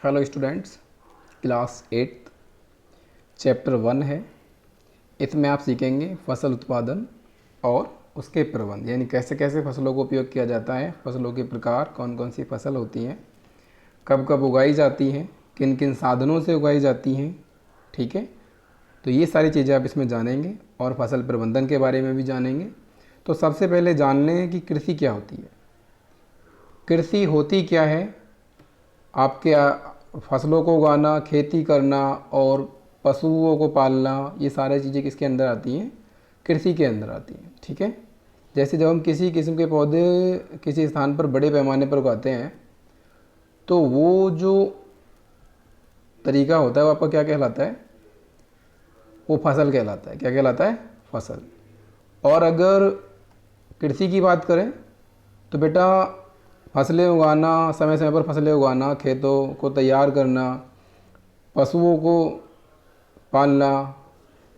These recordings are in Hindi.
हेलो स्टूडेंट्स, क्लास 8 चैप्टर 1 है। इसमें आप सीखेंगे फसल उत्पादन और उसके प्रबंध, यानी कैसे कैसे फसलों को उपयोग किया जाता है, फसलों के प्रकार, कौन कौन सी फसल होती हैं, कब कब उगाई जाती हैं, किन किन साधनों से उगाई जाती हैं। ठीक है, तो ये सारी चीज़ें आप इसमें जानेंगे और फसल प्रबंधन के बारे में भी जानेंगे। तो सबसे पहले जान लें कि कृषि क्या होती है। कृषि होती क्या है? आपके फसलों को उगाना, खेती करना और पशुओं को पालना, ये सारी चीज़ें किसके अंदर आती हैं? कृषि के अंदर आती हैं। ठीक है, जैसे जब हम किसी किस्म के पौधे किसी स्थान पर बड़े पैमाने पर उगाते हैं तो वो जो तरीका होता है वो आपका क्या कहलाता है? वो फसल कहलाता है। क्या कहलाता है? फसल। और अगर कृषि की बात करें तो बेटा फसलें उगाना, समय समय पर फसलें उगाना, खेतों को तैयार करना, पशुओं को पालना,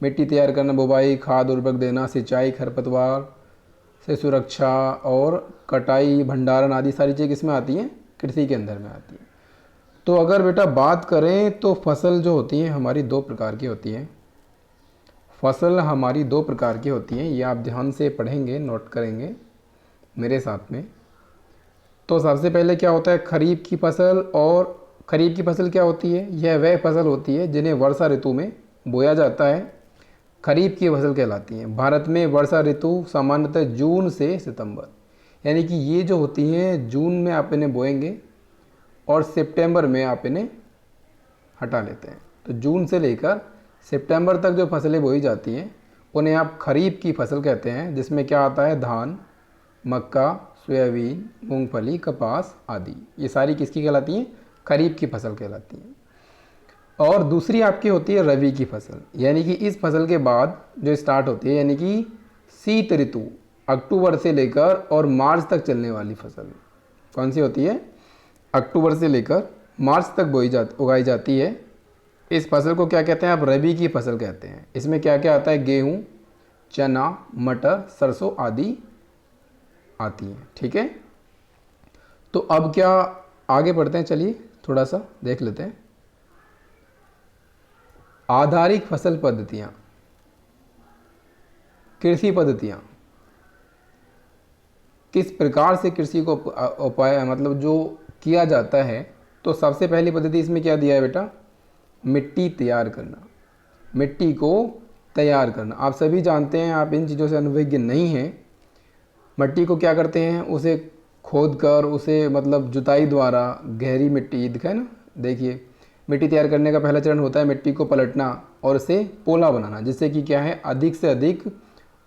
मिट्टी तैयार करना, बुवाई, खाद उर्वरक देना, सिंचाई, खरपतवार से सुरक्षा और कटाई, भंडारण आदि सारी चीज़ें किसमें आती हैं? कृषि के अंदर में आती हैं। तो अगर बेटा बात करें तो फसल जो होती हैं हमारी दो प्रकार की होती हैं। फसल हमारी दो प्रकार की होती हैं, ये आप ध्यान से पढ़ेंगे, नोट करेंगे मेरे साथ में। तो सबसे पहले क्या होता है? खरीफ की फसल। और खरीफ की फसल क्या होती है? यह वह फसल होती है जिन्हें वर्षा ऋतु में बोया जाता है, खरीफ की फसल कहलाती है। भारत में वर्षा ऋतु सामान्यतः जून से सितंबर, यानी कि ये जो होती हैं जून में आप इन्हें बोएंगे और सितंबर में आप इन्हें हटा लेते हैं। तो जून से लेकर सितंबर तक जो फसलें बोई जाती हैं उन्हें आप खरीफ की फसल कहते हैं, जिसमें क्या आता है? धान, मक्का, सोयाबीन, मूंगफली, कपास आदि। ये सारी किसकी कहलाती हैं? खरीफ की फसल कहलाती हैं। और दूसरी आपकी होती है रबी की फसल, यानी कि इस फसल के बाद जो स्टार्ट होती है, यानी कि शीत ऋतु, अक्टूबर से लेकर और मार्च तक चलने वाली फसल कौन सी होती है? अक्टूबर से लेकर मार्च तक उगाई जाती है। इस फसल को क्या कहते हैं? आप रबी की फसल कहते हैं। इसमें क्या क्या आता है? गेहूँ, चना, मटर, सरसों आदि आती हैं। ठीक है, तो अब क्या आगे बढ़ते हैं, चलिए थोड़ा सा देख लेते हैं। आधारिक फसल पद्धतियाँ, कृषि पद्धतियाँ, किस प्रकार से कृषि को उपाय मतलब जो किया जाता है। तो सबसे पहली पद्धति इसमें क्या दिया है बेटा? मिट्टी तैयार करना। मिट्टी को तैयार करना, आप सभी जानते हैं, आप इन चीज़ों से अनुभवज्ञ नहीं हैं। मिट्टी को क्या करते हैं? उसे खोद कर उसे मतलब जुताई द्वारा गहरी मिट्टी दिखा है ना, देखिए मिट्टी तैयार करने का पहला चरण होता है मिट्टी को पलटना और उसे पोला बनाना, जिससे कि क्या है? अधिक से अधिक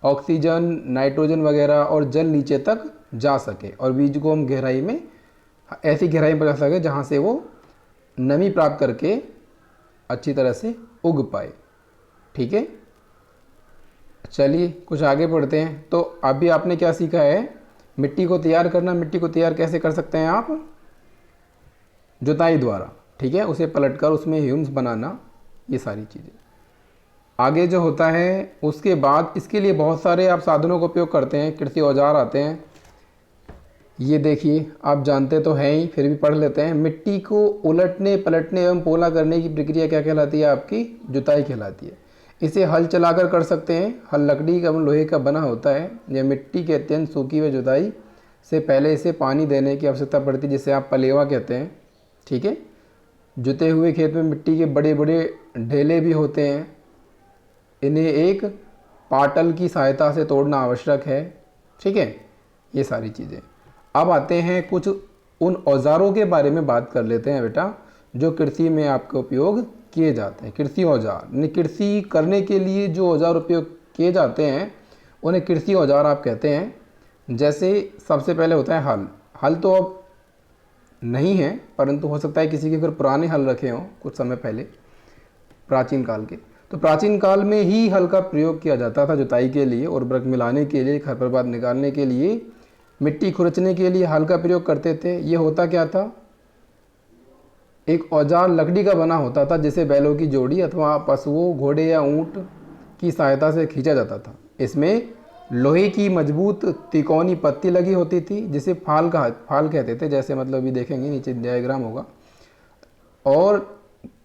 ऑक्सीजन, नाइट्रोजन वगैरह और जल नीचे तक जा सके और बीज को हम गहराई में, ऐसी गहराई में पका सके जहाँ से वो नमी प्राप्त करके अच्छी तरह से उग पाए। ठीक है, चलिए कुछ आगे बढ़ते हैं। तो अभी आपने क्या सीखा है? मिट्टी को तैयार करना। मिट्टी को तैयार कैसे कर सकते हैं आप? जुताई द्वारा। ठीक है, उसे पलटकर उसमें ह्यूम्स बनाना, ये सारी चीज़ें। आगे जो होता है उसके बाद इसके लिए बहुत सारे आप साधनों का उपयोग करते हैं, कृषि औजार आते हैं। ये देखिए, आप जानते तो हैं ही, फिर भी पढ़ लेते हैं। मिट्टी को उलटने, पलटने एवं पोला करने की प्रक्रिया क्या कहलाती है? आपकी जुताई कहलाती है। इसे हल चलाकर कर सकते हैं। हल लकड़ी का लोहे का बना होता है। यह मिट्टी के अत्यंत सूखी हुई जुताई से पहले इसे पानी देने की आवश्यकता पड़ती है, जिसे आप पलेवा कहते हैं। ठीक है, जुते हुए खेत में मिट्टी के बड़े बड़े ढेले भी होते हैं, इन्हें एक पाटल की सहायता से तोड़ना आवश्यक है। ठीक है, ये सारी चीज़ें। अब आते हैं कुछ उन औजारों के बारे में बात कर लेते हैं बेटा, जो कृषि में आपका उपयोग किए जाते हैं। कृषि औजार, कृषि करने के लिए जो औजार उपयोग किए जाते हैं उन्हें कृषि औजार आप कहते हैं। जैसे सबसे पहले होता है हल। हल तो अब नहीं है, परंतु हो सकता है किसी के घर पुराने हल रखे हों कुछ समय पहले, प्राचीन काल के। तो प्राचीन काल में ही हल का प्रयोग किया जाता था जुताई के लिए, उर्वरक मिलाने के लिए, खरपतवार निकालने के लिए, मिट्टी खुरचने के लिए हल का प्रयोग करते थे। ये होता क्या था? एक औजार लकड़ी का बना होता था, जिसे बैलों की जोड़ी अथवा पशुओं, घोड़े या ऊंट की सहायता से खींचा जाता था। इसमें लोहे की मजबूत तिकोनी पत्ती लगी होती थी, जिसे फाल कहते थे। जैसे मतलब भी देखेंगे नीचे डायग्राम होगा। और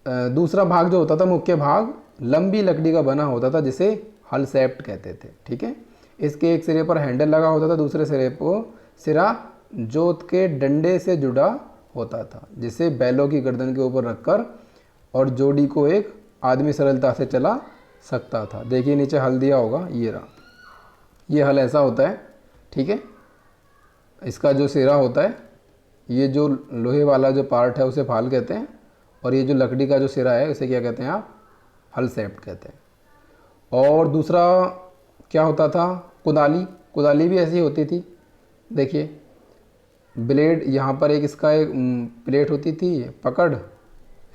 दूसरा भाग जो होता था, मुख्य भाग, लंबी लकड़ी का बना होता था जिसे हल सेप्ट कहते थे। ठीक है, इसके एक सिरे पर हैंडल लगा होता था, दूसरे सिरे पर सिरा जोत के डंडे से जुड़ा होता था जिसे बैलों की गर्दन के ऊपर रखकर और जोड़ी को एक आदमी सरलता से चला सकता था। देखिए नीचे हल दिया होगा, ये रहा, ये हल ऐसा होता है। ठीक है, इसका जो सिरा होता है, ये जो लोहे वाला जो पार्ट है उसे फाल कहते हैं, और ये जो लकड़ी का जो सिरा है उसे क्या कहते हैं आप, हल सेप्ट कहते हैं। और दूसरा क्या होता था, कुदाली। कुदाली भी ऐसी होती थी, देखिए ब्लेड यहाँ पर एक इसका एक प्लेट होती थी, पकड़,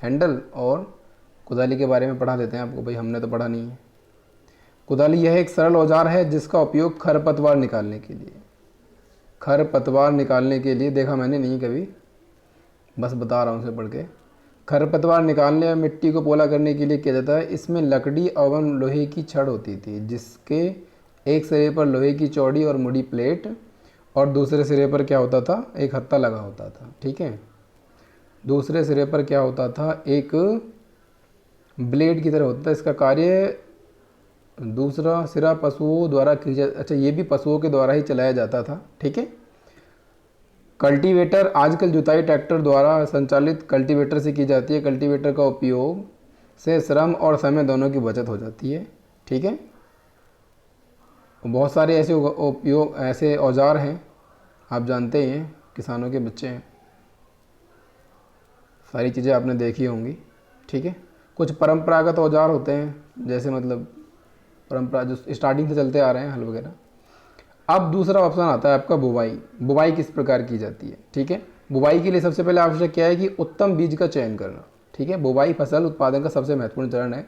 हैंडल, और कुदाली के बारे में पढ़ा देते हैं आपको, भाई हमने तो पढ़ा नहीं है। कुदाली यह एक सरल औजार है जिसका उपयोग खरपतवार निकालने के लिए, खरपतवार निकालने के लिए, देखा मैंने नहीं कभी, बस बता रहा हूँ उसे पढ़ के। खरपतवार निकालने या मिट्टी को पोला करने के लिए किया जाता है। इसमें लकड़ी एवं लोहे की छड़ होती थी जिसके एक सिरे पर लोहे की चौड़ी और मुड़ी प्लेट और दूसरे सिरे पर क्या होता था, एक हत्था लगा होता था। ठीक है, दूसरे सिरे पर क्या होता था, एक ब्लेड की तरह होता था। इसका कार्य, दूसरा सिरा पशुओं द्वारा खींचा, अच्छा ये भी पशुओं के द्वारा ही चलाया जाता था। ठीक है, कल्टीवेटर, आजकल जुताई ट्रैक्टर द्वारा संचालित कल्टीवेटर से की जाती है। कल्टीवेटर का उपयोग से श्रम और समय दोनों की बचत हो जाती है। ठीक है, बहुत सारे ऐसे उपयोग, ऐसे औजार हैं, आप जानते ही हैं, किसानों के बच्चे हैं, सारी चीज़ें आपने देखी होंगी। ठीक है, कुछ परंपरागत औजार होते हैं, जैसे मतलब परंपरा जो स्टार्टिंग से चलते आ रहे हैं, हल वगैरह। अब दूसरा ऑप्शन आता है आपका बुवाई। बुवाई किस प्रकार की जाती है। ठीक है, बुवाई के लिए सबसे पहले आवश्यक क्या है कि उत्तम बीज का चयन करना। ठीक है, बुवाई फसल उत्पादन का सबसे महत्वपूर्ण चरण है।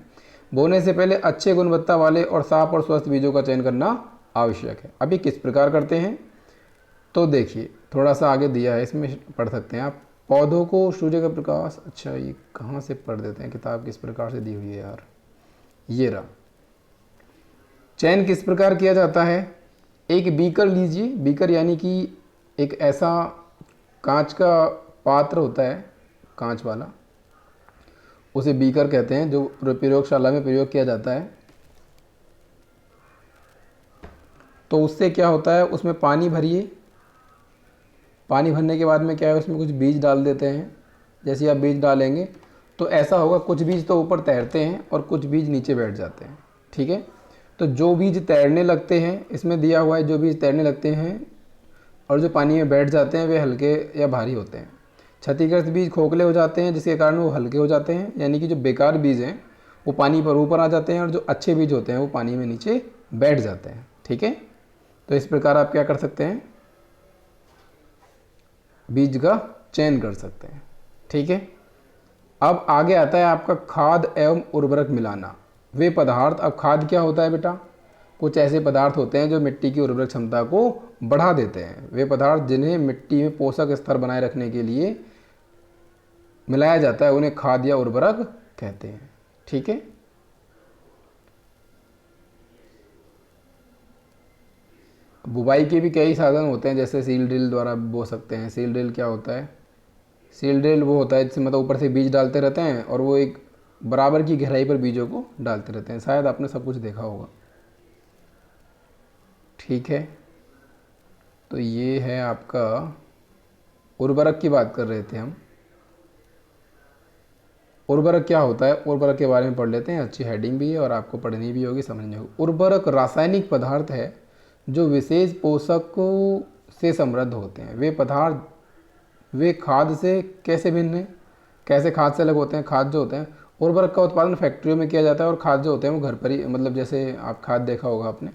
बोने से पहले अच्छे गुणवत्ता वाले और साफ और स्वस्थ बीजों का चयन करना आवश्यक है। अभी किस प्रकार करते हैं, तो देखिए थोड़ा सा आगे दिया है, इसमें पढ़ सकते हैं आप। पौधों को सूर्य का प्रकाश, अच्छा ये कहाँ से पढ़ देते हैं, किताब किस प्रकार से दी हुई है यार, ये रहा। चयन किस प्रकार किया जाता है, एक बीकर लीजिए, बीकर यानी कि एक ऐसा कांच का पात्र होता है, कांच वाला, उसे बीकर कहते हैं, जो प्रयोगशाला में प्रयोग किया जाता है। तो उससे क्या होता है, उसमें पानी भरिए, पानी भरने के बाद में क्या है, उसमें कुछ बीज डाल देते हैं। जैसे आप बीज डालेंगे तो ऐसा होगा, कुछ बीज तो ऊपर तैरते हैं और कुछ बीज नीचे बैठ जाते हैं। ठीक है, तो जो बीज तैरने लगते हैं, इसमें दिया हुआ है, जो बीज तैरने लगते हैं और जो पानी में बैठ जाते हैं वे हल्के या भारी होते हैं। क्षतिग्रस्त बीज खोखले हो जाते हैं जिसके कारण वो हल्के हो जाते हैं, यानी कि जो बेकार बीज हैं वो पानी पर ऊपर आ जाते हैं और जो अच्छे बीज होते हैं वो पानी में नीचे बैठ जाते हैं। ठीक है, तो इस प्रकार आप क्या कर सकते हैं, बीज का चयन कर सकते हैं। ठीक है, अब आगे आता है आपका खाद एवं उर्वरक मिलाना। वे पदार्थ, अब खाद क्या होता है बेटा, कुछ ऐसे पदार्थ होते हैं जो मिट्टी की उर्वरक क्षमता को बढ़ा देते हैं। वे पदार्थ जिन्हें मिट्टी में पोषक स्तर बनाए रखने के लिए मिलाया जाता है उन्हें खाद या उर्वरक कहते हैं। ठीक है, बुवाई के भी कई साधन होते हैं, जैसे सील ड्रिल द्वारा बो सकते हैं। सील ड्रिल क्या होता है, सील ड्रिल वो होता है जिसमें मतलब ऊपर से बीज डालते रहते हैं और वो एक बराबर की गहराई पर बीजों को डालते रहते हैं। शायद आपने सब कुछ देखा होगा। ठीक है, तो ये है आपका उर्वरक की बात कर रहे थे हम। उर्वरक क्या होता है, उर्वरक के बारे में पढ़ लेते हैं, अच्छी हेडिंग भी है और आपको पढ़नी भी होगी, समझनी होगी। उर्वरक रासायनिक पदार्थ है जो विशेष पोषकों से समृद्ध होते हैं। वे पदार्थ, वे खाद से कैसे भिन्न हैं, कैसे खाद से अलग होते हैं। खाद जो होते हैं, उर्वरक का उत्पादन फैक्ट्रियों में किया जाता है और खाद जो होते हैं वो घर पर ही, मतलब जैसे आप खाद देखा होगा आपने,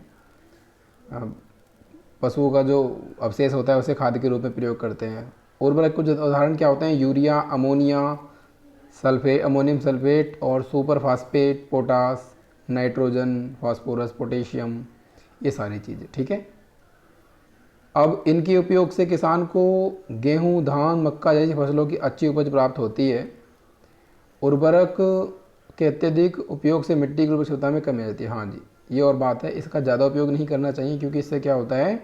पशुओं का जो अवशेष होता है उसे खाद के रूप में प्रयोग करते हैं। उर्वरक कुछ उदाहरण क्या होते हैं, urea, ammonia sulphate, ammonium sulphate और super phosphate, potash, nitrogen, phosphorus, potassium, ये सारी चीज़ें। ठीक है, अब इनके उपयोग से किसान को गेहूं, धान, मक्का जैसी फसलों की अच्छी उपज प्राप्त होती है। उर्वरक के अत्यधिक उपयोग से मिट्टी की उर्वरकता में कमी आ जाती है। हाँ जी, ये और बात है, इसका ज़्यादा उपयोग नहीं करना चाहिए क्योंकि इससे क्या होता है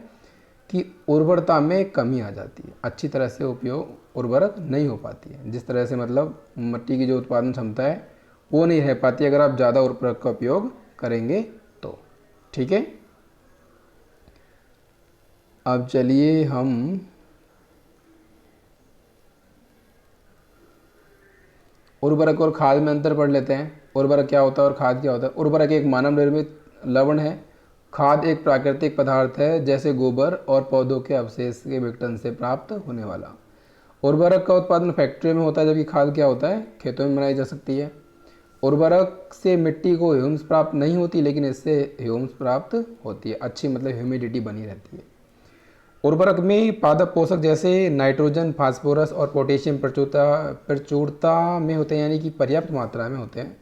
कि उर्वरता में कमी आ जाती है। अच्छी तरह से उपयोग उर्वरक नहीं हो पाती है। जिस तरह से मतलब मिट्टी की जो उत्पादन क्षमता है वो नहीं रह पाती अगर आप ज़्यादा उर्वरक का उपयोग करेंगे तो। ठीक है, अब चलिए हम उर्वरक और खाद में अंतर पढ़ लेते हैं। उर्वरक क्या होता है और खाद क्या होता है। उर्वरक एक मानव निर्मित लवण है। खाद एक प्राकृतिक पदार्थ है जैसे गोबर और पौधों के अवशेष के विघटन से प्राप्त होने वाला। उर्वरक का उत्पादन फैक्ट्री में होता है, जबकि खाद क्या होता है, खेतों में बनाई जा सकती है। उर्वरक से मिट्टी को ह्यूमस प्राप्त नहीं होती, लेकिन इससे ह्यूमस प्राप्त होती है, अच्छी मतलब ह्यूमिडिटी बनी रहती है। उर्वरक में पादप पोषक जैसे नाइट्रोजन, फास्फोरस और पोटेशियम प्रचुरता में होते हैं, यानी कि पर्याप्त मात्रा में होते हैं।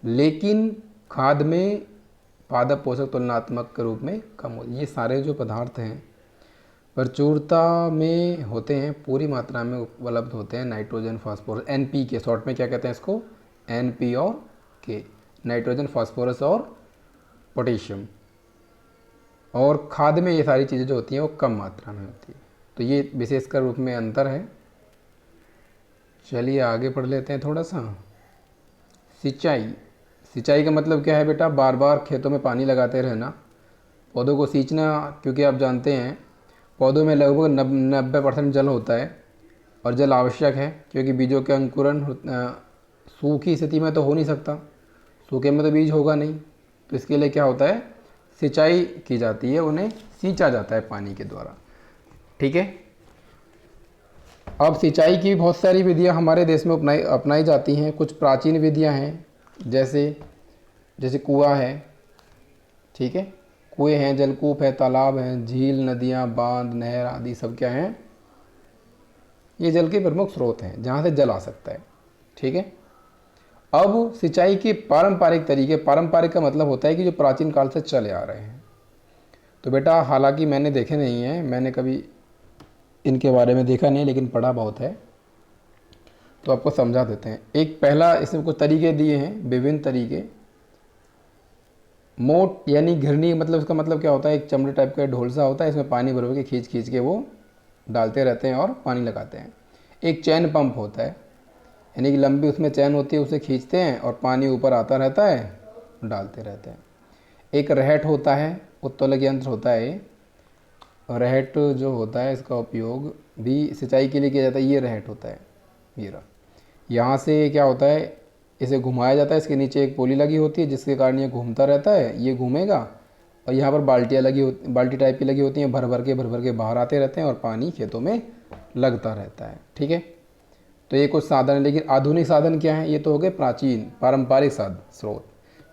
लेकिन खाद में पादप पोषक तुलनात्मक के रूप में कम होते हैं। ये सारे जो पदार्थ हैं प्रचुरता में होते हैं, पूरी मात्रा में उपलब्ध होते हैं। नाइट्रोजन, फास्फोरस, एनपी के शॉर्ट में क्या कहते हैं इसको, एनपी और के, नाइट्रोजन, फास्फोरस और पोटेशियम। और खाद में ये सारी चीज़ें जो होती हैं वो कम मात्रा में होती है। तो ये विशेषकर रूप में अंतर है। चलिए आगे पढ़ लेते हैं थोड़ा सा। सिंचाई। सिंचाई का मतलब क्या है बेटा, बार बार खेतों में पानी लगाते रहना, पौधों को सींचना। क्योंकि आप जानते हैं पौधों में लगभग 90% जल होता है और जल आवश्यक है, क्योंकि बीजों के अंकुरण सूखी स्थिति में तो हो नहीं सकता, सूखे में तो बीज होगा नहीं। तो इसके लिए क्या होता है, सिंचाई की जाती है, उन्हें सींचा जाता है पानी के द्वारा। ठीक है, अब सिंचाई की बहुत सारी विधियां हमारे देश में अपनाई जाती हैं। कुछ प्राचीन विधियां हैं, जैसे कुआं है, ठीक है, कुएँ हैं, जलकूप है, तालाब हैं, झील, नदियाँ, बांध, नहर आदि सब क्या हैं, ये जल के प्रमुख स्रोत हैं जहाँ से जल आ सकता है। ठीक है, अब सिंचाई के पारंपरिक तरीके, पारंपरिक का मतलब होता है कि जो प्राचीन काल से चले आ रहे हैं। तो बेटा हालांकि मैंने देखे नहीं हैं, मैंने कभी इनके बारे में देखा नहीं, लेकिन पढ़ा बहुत है, तो आपको समझा देते हैं। एक पहला इसमें कुछ तरीके दिए हैं, विभिन्न तरीके। मोट यानी घिरनी, मतलब इसका मतलब क्या होता है, एक चमड़े टाइप का ढोल सा होता है, इसमें पानी भर के खींच खींच के वो डालते रहते हैं और पानी लगाते हैं। एक चैन पंप होता है, यानी कि लंबी उसमें चैन होती है, उसे खींचते हैं और पानी ऊपर आता रहता है, डालते रहते हैं। एक रहट होता है, उत्तोलक यंत्र होता है। रहट जो होता है इसका उपयोग भी सिंचाई के लिए किया जाता है। ये रहट होता है, ये रहा। यहाँ से क्या होता है, इसे घुमाया जाता है, इसके नीचे एक पोली लगी होती है जिसके कारण ये घूमता रहता है, ये घूमेगा और यहाँ पर बाल्टियाँ बाल्टी टाइप की लगी होती हैं, भर भर के बाहर आते रहते हैं और पानी खेतों में लगता रहता है। ठीक है, तो ये कुछ साधन है। लेकिन आधुनिक साधन क्या है, ये तो हो गए प्राचीन पारंपरिक स्रोत।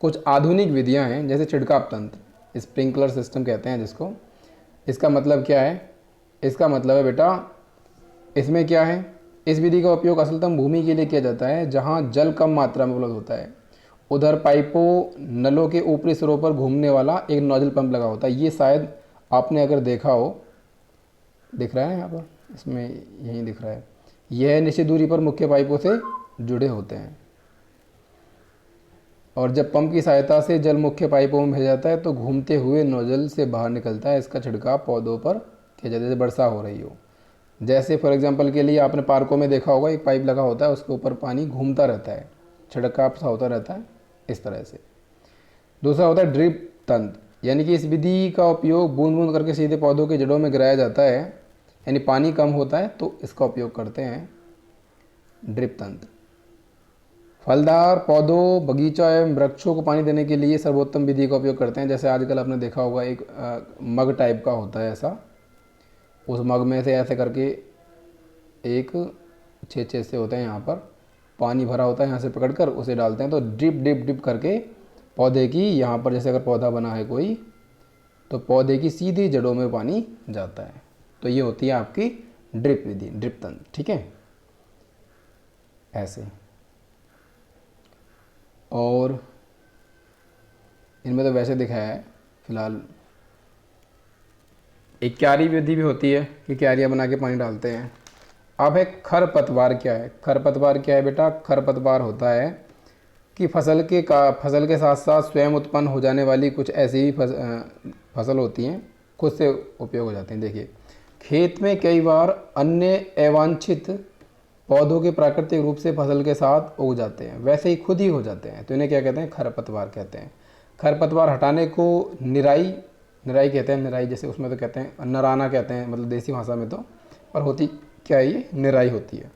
कुछ आधुनिक विधियाँ हैं, जैसे छिड़काव तंत्र, स्प्रिंकलर सिस्टम कहते हैं जिसको। इसका मतलब क्या है, इसका मतलब है बेटा, इसमें क्या है, इस विधि का उपयोग असलतम भूमि के लिए किया जाता है जहाँ जल कम मात्रा में उपलब्ध होता है। उधर पाइपों, नलों के ऊपरी सिरों पर घूमने वाला एक नोजल पंप लगा होता है। ये शायद आपने अगर देखा हो, दिख रहा है यहाँ पर, इसमें यहीं दिख रहा है। यह निश्चित दूरी पर मुख्य पाइपों से जुड़े होते हैं और जब पंप की सहायता से जल मुख्य पाइपों में भेजा जाता है तो घूमते हुए नोजल से बाहर निकलता है। इसका छिड़काव पौधों पर किया जाता है जैसे वर्षा हो रही हो। जैसे फॉर एग्जांपल के लिए आपने पार्कों में देखा होगा, एक पाइप लगा होता है, उसके ऊपर पानी घूमता रहता है, छिड़काव सा होता रहता है, इस तरह से। दूसरा होता है ड्रिप तंत्र, यानी कि इस विधि का उपयोग बूंद बूंद करके सीधे पौधों की जड़ों में गिराया जाता है, यानी पानी कम होता है तो इसका उपयोग करते हैं, ड्रिप तंत्र। फलदार पौधों, बगीचा एवं वृक्षों को पानी देने के लिए सर्वोत्तम विधि का उपयोग करते हैं। जैसे आजकल आपने देखा होगा, एक मग टाइप का होता है ऐसा, उस मग में से ऐसे करके एक 6 से होते हैं, यहाँ पर पानी भरा होता है, यहाँ से पकड़कर उसे डालते हैं तो ड्रिप डिप डिप करके पौधे की, यहाँ पर जैसे अगर पौधा बना है कोई, तो पौधे की सीधी जड़ों में पानी जाता है। तो ये होती है आपकी ड्रिप विधि, ड्रिप तंत्र। ठीक है, ऐसे। और इनमें तो वैसे दिखाया है फिलहाल। एक क्यारी विधि भी होती है कि क्यारियाँ बना के पानी डालते हैं। अब है खरपतवार। क्या है खरपतवार, क्या है बेटा, खरपतवार होता है कि फसल के साथ साथ स्वयं उत्पन्न हो जाने वाली कुछ ऐसी ही फसल होती हैं, खुद से उपयोग हो जाती हैं। देखिए, खेत में कई बार अन्य अवांछित पौधों के प्राकृतिक रूप से फसल के साथ उग जाते हैं, वैसे ही खुद ही हो जाते हैं, तो इन्हें क्या कहते हैं? खरपतवार कहते हैं। खरपतवार हटाने को निराई निराई कहते हैं। निराई जैसे उसमें तो कहते हैं नराना कहते हैं, मतलब देसी भाषा में तो, पर होती क्या है, ये निराई होती है।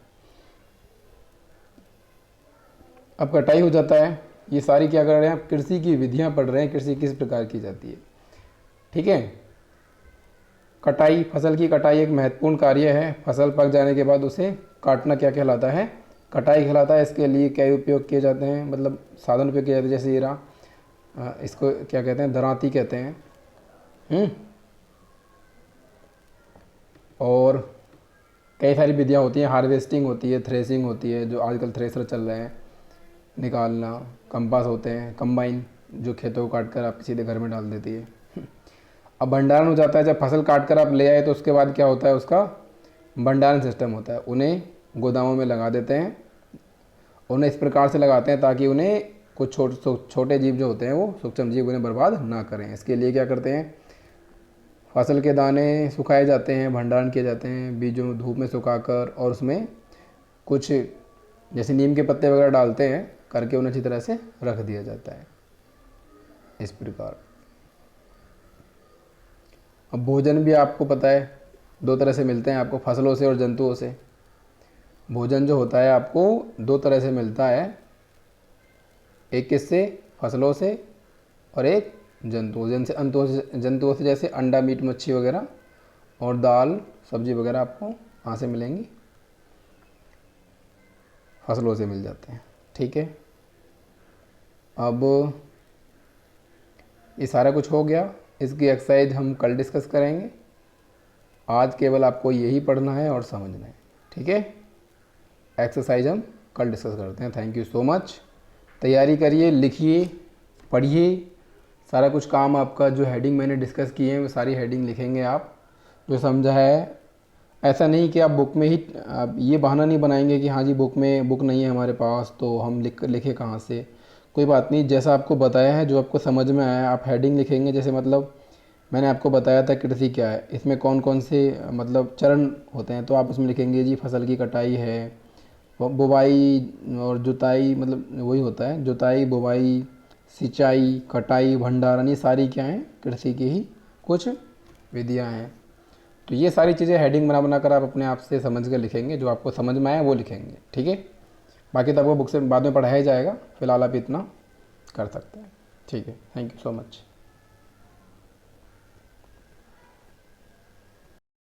अब कटाई हो जाता है। ये सारी क्या कर रहे हैं? आप कृषि की विधियां पढ़ रहे हैं, कृषि किस प्रकार की जाती है। ठीक है। कटाई, फसल की कटाई एक महत्वपूर्ण कार्य है। फसल पक जाने के बाद उसे काटना क्या कहलाता है? कटाई कहलाता है। इसके लिए क्या उपयोग किए जाते हैं, मतलब साधन उपयोग किए जाते हैं, जैसे ये रहा, इसको क्या कहते हैं? दरांती कहते हैं। और कई सारी विधियाँ होती हैं, हार्वेस्टिंग होती है, थ्रेसिंग होती है, जो आजकल थ्रेसर चल रहे हैं, निकालना, कंपास होते हैं, कंबाइन जो खेतों को काट कर आप सीधे घर में डाल देती है। अब भंडारण हो जाता है। जब फसल काट कर आप ले आए तो उसके बाद क्या होता है? उसका भंडारण सिस्टम होता है। उन्हें गोदामों में लगा देते हैं। उन्हें इस प्रकार से लगाते हैं ताकि उन्हें कुछ छोटे जीव जो होते हैं, वो सूक्ष्म जीव, उन्हें बर्बाद ना करें। इसके लिए क्या करते हैं? फसल के दाने सुखाए जाते हैं, भंडारण किए जाते हैं, बीजों धूप में सुखाकर, और उसमें कुछ जैसे नीम के पत्ते वगैरह डालते हैं करके उन्हें अच्छी तरह से रख दिया जाता है, इस प्रकार। अब भोजन भी आपको पता है दो तरह से मिलते हैं आपको, फसलों से और जंतुओं से। भोजन जो होता है आपको दो तरह से मिलता है, एक किससे? फसलों से, और एक जंतुओं से जैसे अंडा, मीट, मच्छी वगैरह, और दाल, सब्जी वगैरह आपको कहाँ से मिलेंगी? फसलों से मिल जाते हैं। ठीक है। अब ये सारा कुछ हो गया। इसकी एक्सरसाइज हम कल डिस्कस करेंगे। आज केवल आपको यही पढ़ना है और समझना है। ठीक है। एक्सरसाइज हम कल डिस्कस करते हैं। Thank you so much. तैयारी करिए, लिखिए, पढ़िए। सारा कुछ काम आपका जो हेडिंग मैंने डिस्कस किए हैं वो सारी हेडिंग लिखेंगे आप, जो समझा है। ऐसा नहीं कि आप बुक में ही, आप ये बहाना नहीं बनाएंगे कि हाँ जी बुक नहीं है हमारे पास तो हम लिखे कहाँ से। कोई बात नहीं, जैसा आपको बताया है, जो आपको समझ में आया आप हेडिंग लिखेंगे। जैसे मतलब मैंने आपको बताया था कृषि क्या है, इसमें कौन कौन से मतलब चरण होते हैं, तो आप उसमें लिखेंगे जी फसल की कटाई है, बुवाई और जुताई, मतलब वही होता है, जुताई, बुवाई, सिंचाई, कटाई, भंडारण, ये सारी क्या हैं? कृषि की ही कुछ विधियां हैं। तो ये सारी चीज़ें हेडिंग बना कर आप अपने आप से समझ कर लिखेंगे, जो आपको समझ में आए वो लिखेंगे। ठीक है। बाकी तो आपको बुक से बाद में पढ़ाया जाएगा, फिलहाल आप इतना कर सकते हैं। ठीक है। Thank you so much.